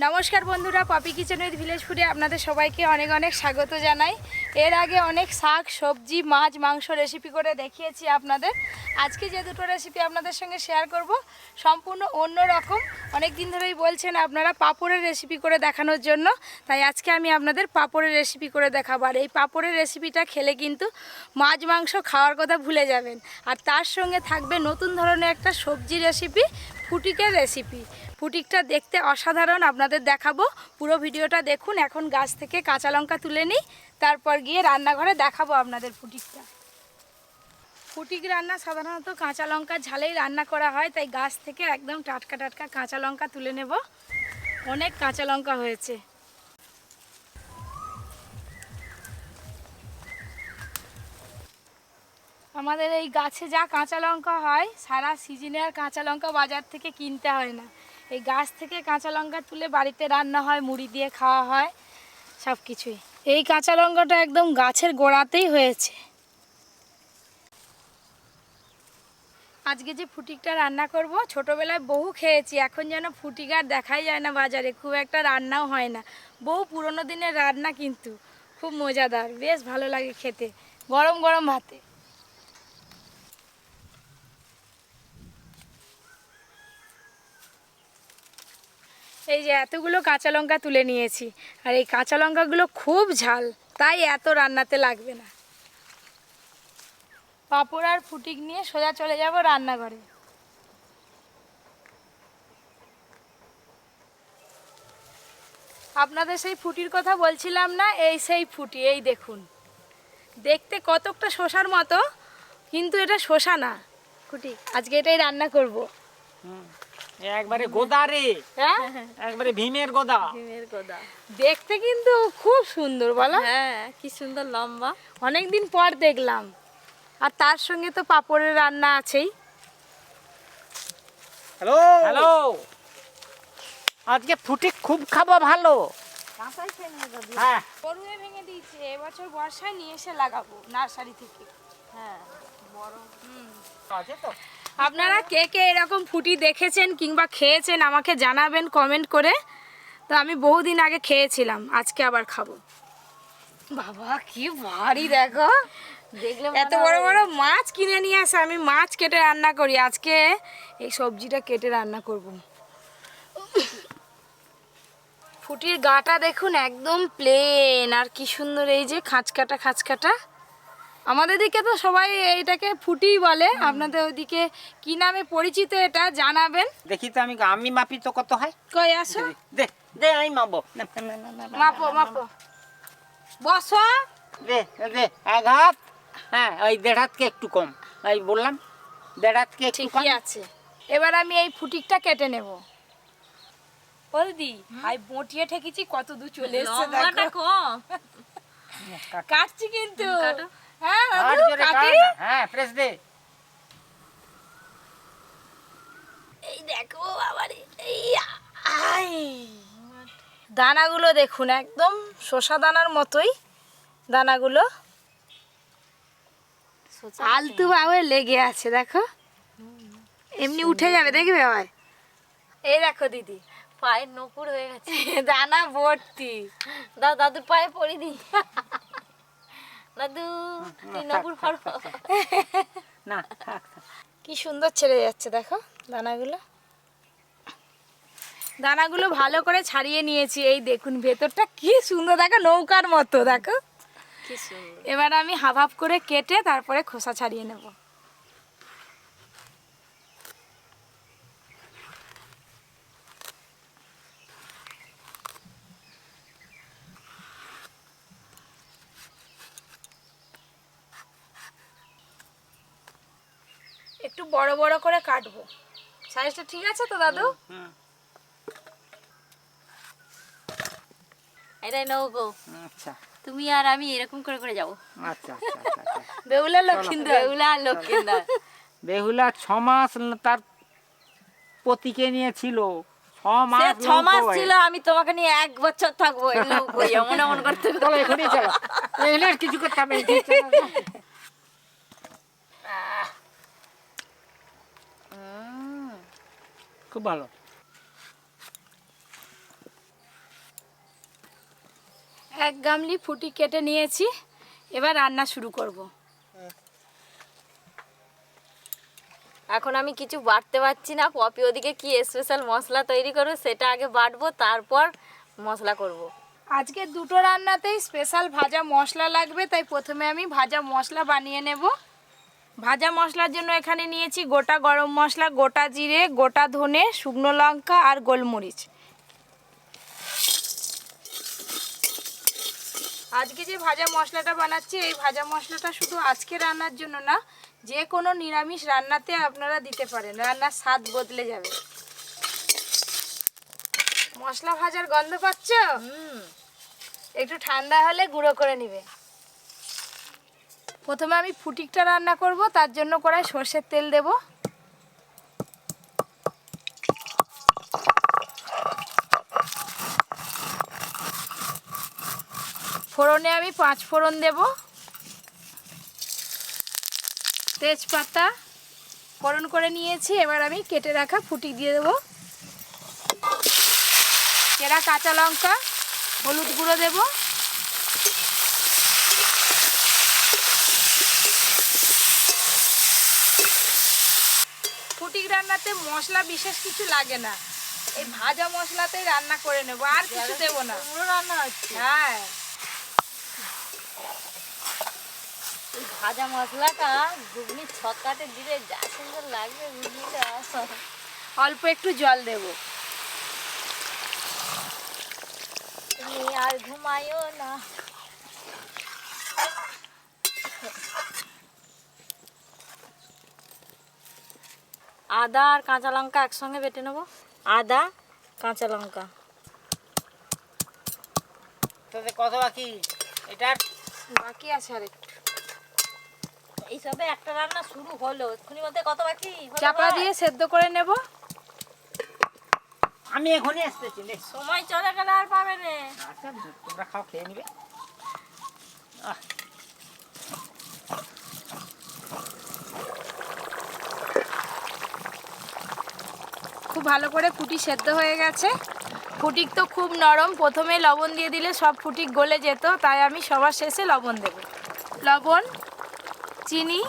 নমস্কার বন্ধুরা, poppy kitchen with village ফুডে আপনাদের সবাইকে অনেক অনেক স্বাগত জানাই। এর আগে অনেক শাক সবজি মাছ মাংস রেসিপি করে দেখিয়েছি আপনাদের। আজকে যে দুটো রেসিপি আপনাদের সঙ্গে শেয়ার করব সম্পূর্ণ অন্য রকম। অনেক দিন ধরেই বলছেন আপনারা পাঁপড়ের রেসিপি করে দেখানোর জন্য, তাই আজকে আমি আপনাদের পাঁপড়ের রেসিপি করে দেখাবো। আর এই পাঁপড়ের রেসিপিটা খেলে কিন্তু মাছ মাংস খাওয়ার কথা ভুলে যাবেন। আর তার সঙ্গে থাকবে নতুন ধরনের একটা সবজি রেসিপি, ফুটিকের রেসিপি। ফুটিকটা দেখতে অসাধারণ, আপনাদের দেখাবো। পুরো ভিডিওটা দেখুন। এখন গাছ থেকে কাঁচা লঙ্কা তুলে নিই, তারপর গিয়ে রান্নাঘরে দেখাবো আপনাদের ফুটিকটা। ফুটিক রান্না সাধারণত কাঁচা লঙ্কার ঝালেই রান্না করা হয়, তাই গাছ থেকে একদম টাটকা টাটকা কাঁচা লঙ্কা তুলে নেব। অনেক কাঁচা লঙ্কা হয়েছে। আমাদের এই গাছে যা কাঁচা লঙ্কা হয়, সারা সিজনে আর কাঁচা লঙ্কা বাজার থেকে কিনতে হয় না। এই গাছ থেকে কাঁচা লঙ্কা তুলে বাড়িতে রান্না হয়, মুড়ি দিয়ে খাওয়া হয়, সব কিছুই। এই কাঁচা লঙ্কাটা একদম গাছের গোড়াতেই হয়েছে। আজকে যে ফুটিকটা রান্না করব, ছোটোবেলায় বহু খেয়েছি, এখন যেন ফুটিক আর দেখাই যায় না বাজারে, খুব একটা রান্নাও হয় না। বহু পুরনো দিনের রান্না, কিন্তু খুব মজাদার, বেশ ভালো লাগে খেতে গরম গরম ভাতে। এই যে এতগুলো কাঁচা লঙ্কা তুলে নিয়েছি, আর এই কাঁচা লঙ্কাগুলো খুব ঝাল, তাই এত রান্নাতে লাগবে না। পাঁপড় আর ফুটিক নিয়ে সোজা চলে যাব রান্নাঘরে। আপনাদের সেই ফুটির কথা বলছিলাম না, এই সেই ফুটি। এই দেখুন, দেখতে কতকটা শসার মতো, কিন্তু এটা শসা না, ফুটি। আজকে এটাই রান্না করব। একবারে গোদা রে, হ্যাঁ একবারে ভীমের গোদা। ডিমের গোদা। দেখতে কিন্তু খুব সুন্দর, বলো? হ্যাঁ, কি সুন্দর লম্বা। অনেকদিন পর দেখলাম। আর তার সঙ্গে তো পাঁপড়ের রান্না আছেই। হ্যালো হ্যালো, আজকে ফুটি খুব খাবো ভালো। কাঁচাই খেয়ে নেবো দাদু। হ্যাঁ, গরুয়ে ভেঙে দিয়েছে, এবছর বর্ষায় নিয়ে এসে লাগাবো নার্সারি থেকে। হ্যাঁ, বড়। আছে তো। আপনারা কে কে এরকম ফুটি দেখেছেন কিংবা খেয়েছেন আমাকে জানাবেন কমেন্ট করে। তো আমি বহুদিন আগে খেয়েছিলাম, আজকে আবার খাবো। বাবা কি ভারী, দেখো। দেখলে এত বড় বড় মাছ কিনে নিয়ে আসে, আমি মাছ কেটে রান্না করি, আজকে এই সবজিটা কেটে রান্না করব। ফুটির গাটা দেখুন, একদম প্লেন, আর কি সুন্দর এই যে খাঁচকাটা খাঁচকাটা। আমাদের দিকে তো সবাই এইটাকে ফুটিই বলে, আপনাদের ওইদিকে কি নামে পরিচিত এটা জানাবেন। দেখি তো, আমি মাপি তো কত হয়। কই আসো, দে দে, আমি মাপবো। মাপো মাপো, বসো। দে দে, এক হাত। হ্যাঁ, ওই দেড় হাতকে একটু কম, এই বললাম দেড় হাতকে একটু কম। ঠিকই আছে। এবার আমি এই ফুটিকটা কেটে নেব। বলদি আই বটিয়ে ঠেকেছি, কত দূর চলে এসেছে লম্বাটা দেখো। কম। কাটছি কিন্তু। কাটো। হ্যাঁ আর দাদু, জোরে কাট কাটি। না। হ্যাঁ, প্রেস দে। এই দেখো আবার এই আই, দানাগুলো দেখুন, একদম শসা দানার মতোই দানাগুলো, আলতু ভাবে লেগে আছে, দেখো। এমনি উঠে যাবে, দেখবে আবার। এই দেখো দিদি, পায়ের নপুর হয়ে গেছে। দানা ভর্তি। দাও, দাদুর পায়ে পড়ি দি। দাদু, তুই নপুর ফাড়ো। না, থাক থাক। কি সুন্দর ছেড়ে যাচ্ছে, দেখো দানাগুলো। দানাগুলো ভালো করে ছাড়িয়ে নিয়েছি। এই দেখুন ভেতরটা কি সুন্দর, দেখো নৌকার মতো, দেখো। কি সুন্দর। এবার আমি হাফ হাফ করে কেটে তারপরে খোসা ছাড়িয়ে নেব। একটু বড় বড় করে কাটবো। সাইজটা ঠিক আছে তো দাদু? এটাই নাও গো। আচ্ছা তুমি আর আমি এরকম করে করে যাবো। আচ্ছা আচ্ছা আচ্ছা। বেহুলা লক্ষিন্দর। বেহুলা আর লক্ষ্মীন্দর। বেহুলা 6 মাস তার পতিকে নিয়েছিল। 6 সে মাস 6 মাস ছিল, আমি তোমাকে নিয়ে 1 বছর থাকবো। এই নৌকো এমন এমন করতে। চলো এখনই চলো, এগুলো আর কিছু করতে হবে না। খুব ভালো। এক গামলি ফুটি কেটে নিয়েছি, এবার রান্না শুরু করব। এখন আমি কিছু বাটতে পারছি না, পপি ওদিকে কি স্পেশাল মশলা তৈরি করবে সেটা আগে বাটবো, তারপর মশলা করব। আজকে দুটো রান্নাতেই স্পেশাল ভাজা মশলা লাগবে, তাই প্রথমে আমি ভাজা মশলা বানিয়ে নেব। ভাজা মশলার জন্য এখানে নিয়েছি গোটা গরম মশলা, গোটা জিরে, গোটা ধনে, শুকনো লঙ্কা আর গোলমরিচ। আজকে যে ভাজা মশলাটা বানাচ্ছি, এই ভাজা মশলাটা শুধু আজকে রান্নার জন্য না, যে কোনো নিরামিষ রান্নাতে আপনারা দিতে পারেন, রান্নার স্বাদ বদলে যাবে। মশলা ভাজার গন্ধ পাচ্ছ? একটু ঠান্ডা হলে গুঁড়ো করে নিবে। প্রথমে আমি ফুটিকটা রান্না করব, তার জন্য কড়াই সর্ষের তেল দেব। ফোড়নে আমি 5 ফোড়ন দেব, তেজপাতা ফোড়ন করে নিয়েছি। এবার আমি কেটে রাখা ফুটি দিয়ে দেব, চেরা কাঁচা লঙ্কা, হলুদ গুঁড়ো দেব, ফুটিক রান্নাতে মশলা বিশেষ কিছু লাগে না, এই ভাজা মশলাতেই রান্না করে নেব, আর কিছু দেব না। রান্না হচ্ছে হ্যাঁ, এই ভাজা মশলাটা ঘুগনি ছক্কাতে দিলে যা সুন্দর লাগবে ঘুগনিটা। অল্প একটু জল দেব। তুমি আর ঘুমাইও না। আদা আর কাঁচা লঙ্কা একসঙ্গে বেটে নেবো, আদা কাঁচা লঙ্কা। তোদের কত বাকি এটার? বাকি আছে আর একটু। এইসবে একটা রান্না শুরু হলো, এক্ষুনি মধ্যে কত বাকি? চাপা দিয়ে সেদ্ধ করে নেব। আমি এখনই আসতেছি রে। সময় চলে গেলে আর পাবে না। আচ্ছা, তোমরা খাও, খেয়ে নিবে। খুব ভালো করে ফুটি সেদ্ধ হয়ে গেছে। ফুটিক তো খুব নরম, প্রথমে লবণ দিয়ে দিলে সব ফুটিক গলে যেত, তাই আমি সবার শেষে লবণ দেব। লবণ, চিনি,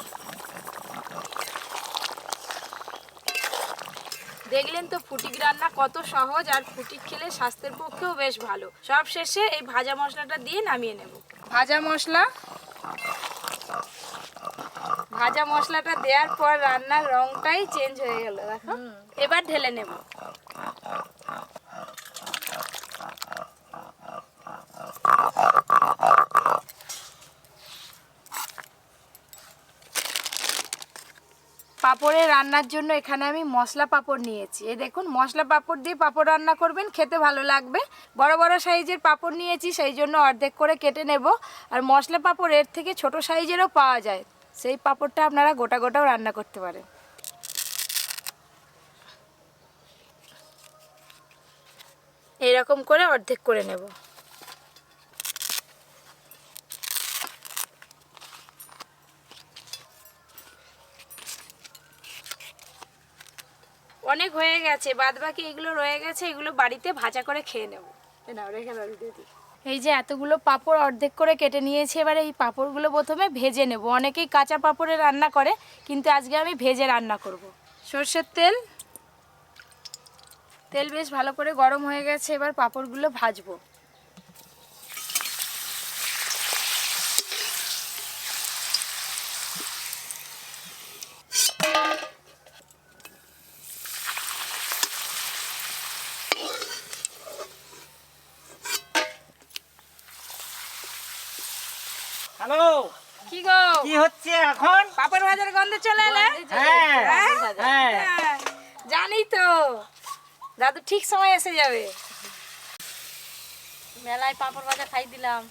দেখলেন তো ফুটিক রান্না কত সহজ, আর ফুটিক খেলে স্বাস্থ্যের পক্ষেও বেশ ভালো। সব শেষে এই ভাজা মশলাটা দিয়ে নামিয়ে নেব। ভাজা মশলাটা দেওয়ার পর রান্নার রংটাই চেঞ্জ হয়ে গেল, দেখো। এবার ঢেলে নেব। পাঁপড়ের রান্নার জন্য এখানে আমি মশলা পাঁপড় নিয়েছি। এই দেখুন, মশলা পাঁপড় দিয়ে পাঁপড় রান্না করবেন, খেতে ভালো লাগবে। বড় বড় সাইজের পাঁপড় নিয়েছি, সেই জন্য অর্ধেক করে কেটে নেব। আর মশলা পাঁপড় এর থেকে ছোট সাইজেরও পাওয়া যায়, সেই পাঁপড়টা আপনারা গোটা গোটাও রান্না করতে পারেন। এইরকম করে অর্ধেক করে নেব। অনেক হয়ে গেছে, বাদ বাকি এগুলো রয়ে গেছে, এগুলো বাড়িতে ভাজা করে খেয়ে নেব। এই যে এতগুলো পাঁপড় অর্ধেক করে কেটে নিয়েছি, এবার এই পাঁপড়গুলো প্রথমে ভেজে নেব। অনেকেই কাঁচা পাঁপড়ে রান্না করে, কিন্তু আজকে আমি ভেজে রান্না করব। সর্ষের তেল বেশ ভালো করে গরম হয়ে গেছে, এবার পাঁপড়গুলো ভাজবো। হ্যালো, কি গো, কি হচ্ছে এখন? পাঁপড় ভাজার গন্ধ চলে এলে? হ্যাঁ, হ্যাঁ। হ্যাঁ, জানি তো, দাদু ঠিক সময় এসে যাবে। মেলায় পাঁপড় ভাজা খাই দিলাম,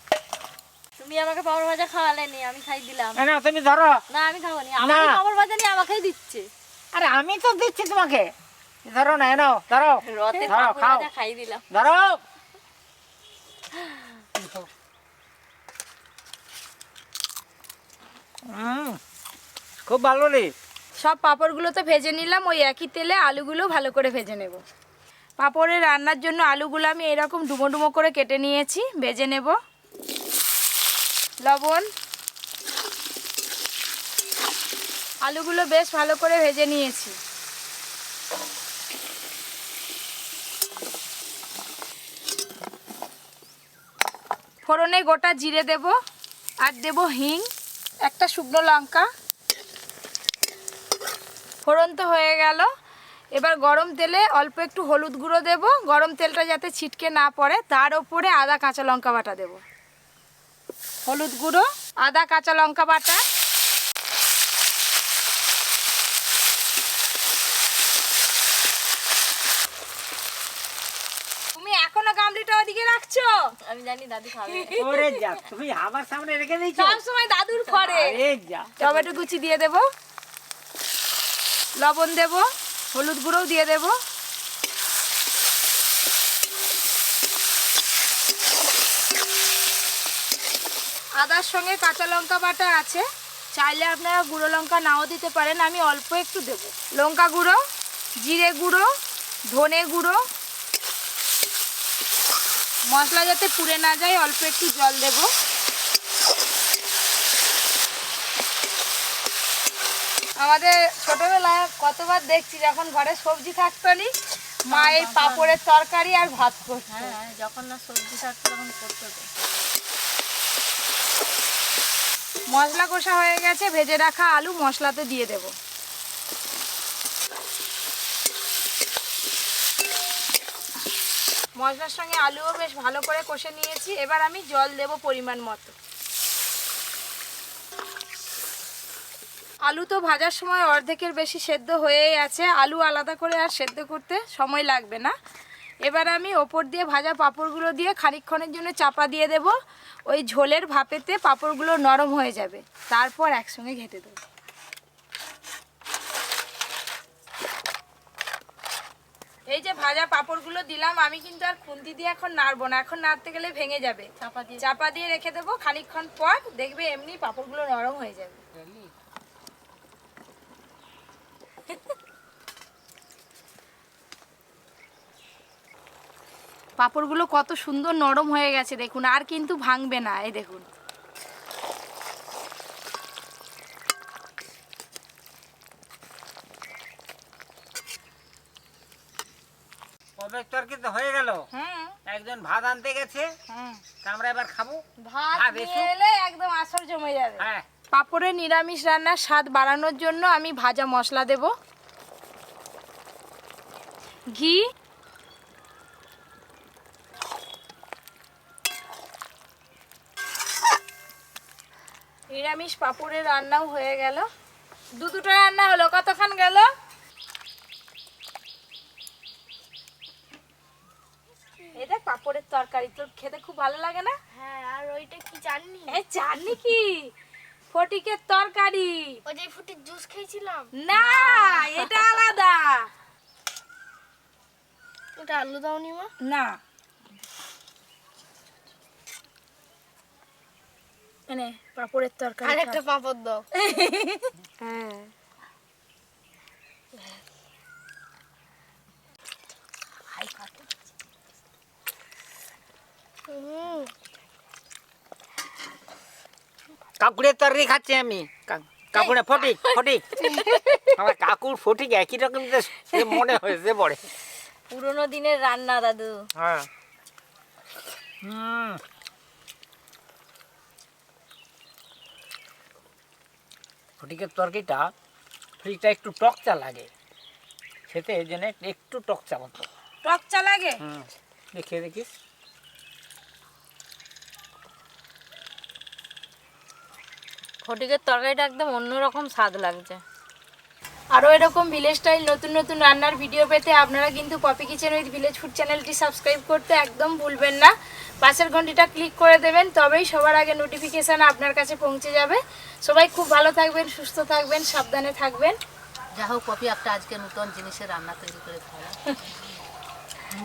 তুমি আমাকে পাঁপড় ভাজা খাওয়ালেনি, আমি খাই দিলাম। না, তুমি ধরো। না আমি খাবো নি, আমাকে পাঁপড় ভাজা নিয়ে আমাকেই দিচ্ছে। আরে আমি তো দিচ্ছি তোমাকে, ধরো না, এনো ধরো। রথে ধরো, পাঁপড় খাও। ভাজা খাই দিলাম। ধরো। খুব ভালো রে। সব পাঁপড়গুলো তো ভেজে নিলাম, ওই একই তেলে আলুগুলো ভালো করে ভেজে নেব। পাঁপড়ের রান্নার জন্য আলুগুলো আমি এরকম ডুমো ডুমো করে কেটে নিয়েছি, ভেজে নেব। লবণ। আলুগুলো বেশ ভালো করে ভেজে নিয়েছি। ফোড়নে গোটা জিরে দেব, আর দেব হিং, একটা শুকনো লঙ্কা। ফোড়ন তো হয়ে গেল। এবার গরম তেলে অল্প একটু হলুদ গুঁড়ো দেব, গরম তেলটা যাতে ছিটকে না পড়ে। তার ওপরে আদা কাঁচা লঙ্কা বাটা দেব। হলুদ গুঁড়ো, আদা কাঁচা লঙ্কা বাটা, তুমি এখনো গামলিটা ওদিকে রাখছো? আমি জানি দাদি খাবে। ওরে যা, তুমি আমার সামনে রেখে দিয়েছো। সব সময় দাদুর ঘরে। আরে যা। টমেটো কুচি দিয়ে দেব, লবণ দেব, হলুদ গুঁড়োও দিয়ে দেব। আদার সঙ্গে কাঁচা লঙ্কা বাটা আছে, চাইলে আপনারা গুঁড়ো লঙ্কা নাও দিতে পারেন, আমি অল্প একটু দেব। লঙ্কা গুঁড়ো, জিরে গুঁড়ো, ধনে গুঁড়ো। মশলা যাতে পুড়ে না যায় অল্প একটু জল দেব। আমাদের ছোটবেলায় কতবার দেখছি যখন ঘরে সবজি থাকতো নি, মা এই পাঁপড়ের তরকারি আর ভাত করতো। হ্যাঁ, যখন না সবজি থাকতো তখন করতো তো। মশলা কষা হয়ে গেছে, ভেজে রাখা আলু মশলাতে দিয়ে দেব। মশলার সঙ্গে আলুও বেশ ভালো করে কষে নিয়েছি। এবার আমি জল দেব পরিমাণ মতো। আলু তো ভাজার সময় অর্ধেকের বেশি সেদ্ধ হয়েই আছে, আলু আলাদা করে আর সেদ্ধ করতে সময় লাগবে না। এবার আমি ওপর দিয়ে ভাজা পাঁপড়গুলো দিয়ে খানিকক্ষণের জন্য চাপা দিয়ে দেব। ওই ঝোলের ভাপেতে পাঁপড়গুলো নরম হয়ে যাবে, তারপর একসঙ্গে ঘেঁটে দেব। এই যে ভাজা পাঁপড়গুলো দিলাম, আমি কিন্তু আর খুন্তি দিয়ে এখন নাড়বো না, এখন নাড়তে গেলে ভেঙে যাবে। চাপা দিয়ে রেখে দেবো, খানিকক্ষণ পর দেখবে এমনি পাঁপড়গুলো নরম হয়ে যাবে। পাঁপড়গুলো কত সুন্দর নরম হয়ে গেছে দেখুন, আর কিন্তু ভাঙবে না। এই দেখুন, পপের তরকারি তো হয়ে গেল। একজন ভাত আনতে গেছে, আমরা এবার খাবো। ভাত নিয়ে এলে একদম আসর জমে যাবে। হ্যাঁ, পাঁপড়ের নিরামিষ রান্নার স্বাদ বাড়ানোর জন্য আমি ভাজা মশলা দেব, ঘি, নিরামিষ পাঁপড়ের রান্নাও হয়ে গেল। দুটো রান্না হলো, কতক্ষণ গেল? এই দেখ পাঁপড়ের তরকারি, তোর খেতে খুব ভালো লাগে না? হ্যাঁ, আর ওইটা কি চাটনি? এই চাটনি কি? ফটিকের তরকারি। ওই যে ফুটির জুস খেয়েছিলাম। না, এটা আলাদা। ওটা আলু দাওনি মা? না, মানে পাঁপড়ের তরকারি। আর একটা পাঁপড় দাও। হ্যাঁ, কাকুরের তরকারি খাচ্ছি আমি। কাকুরে ফটিক ফটিক আমার কাকুর ফটিক একই রকম সে মনে হয়েছে পড়ে। পুরোনো দিনের রান্না দাদু। হ্যাঁ, ফটিকের তরকারিটা ফটিকটা একটু টকচা লাগে খেতে, এই জন্য একটু টকচা মতো। টকচা লাগে। দেখিয়ে দেখিস। ফটিকের তরকারিটা একদম অন্যরকম স্বাদ লাগছে। আরও এরকম ভিলেজ স্টাইল নতুন নতুন রান্নার ভিডিও পেতে আপনারা কিন্তু Poppy kitchen with village food চ্যানেলটি সাবস্ক্রাইব করতে একদম ভুলবেন না। পাশের ঘন্টিটা ক্লিক করে দেবেন, তবেই সবার আগে নোটিফিকেশান আপনার কাছে পৌঁছে যাবে। সবাই খুব ভালো থাকবেন, সুস্থ থাকবেন, সাবধানে থাকবেন। যা হোক পপি একটা আজকে নতুন জিনিসের রান্না তৈরি করে খাওয়া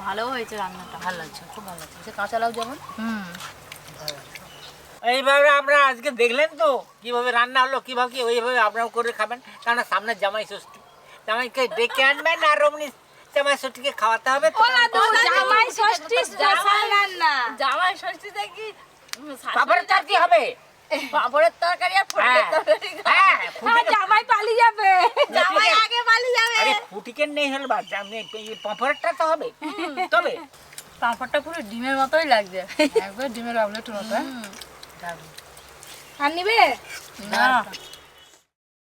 ভালো হয়েছে রান্নাটা। ভালো লাগছে, খুব ভালো লাগছে। কাঁচা লাউ যেমন এইভাবে আমরা আজকে দেখলেন তো কিভাবে রান্না হলো, কিভাবে কি ওইভাবে আপনারাও করে খাবেন। কারণ সামনে জামাই ষষ্ঠী, জামাইকে ডেকে আনবেন আর অমনি জামাই ষষ্ঠীকে খাওয়াতে হবে তো। জামাই ষষ্ঠী স্পেশাল রান্না। জামাই ষষ্ঠীতে কি পাপড়ের তরকারি হবে। পাঁপড়ের তরকারি আর ফুটিকের তরকারি হ্যাঁ আর জামাই পালিয়ে যাবে। জামাই আগে পালিয়ে যাবে। আরে ফুটিকের নেই হল বাদ পাঁপড়টা তো হবে তবে পাঁপড়টা পুরো ডিমের মতোই লাগছে। একবার ডিমের অমলেট মতো। দারুণ। আর নিবে না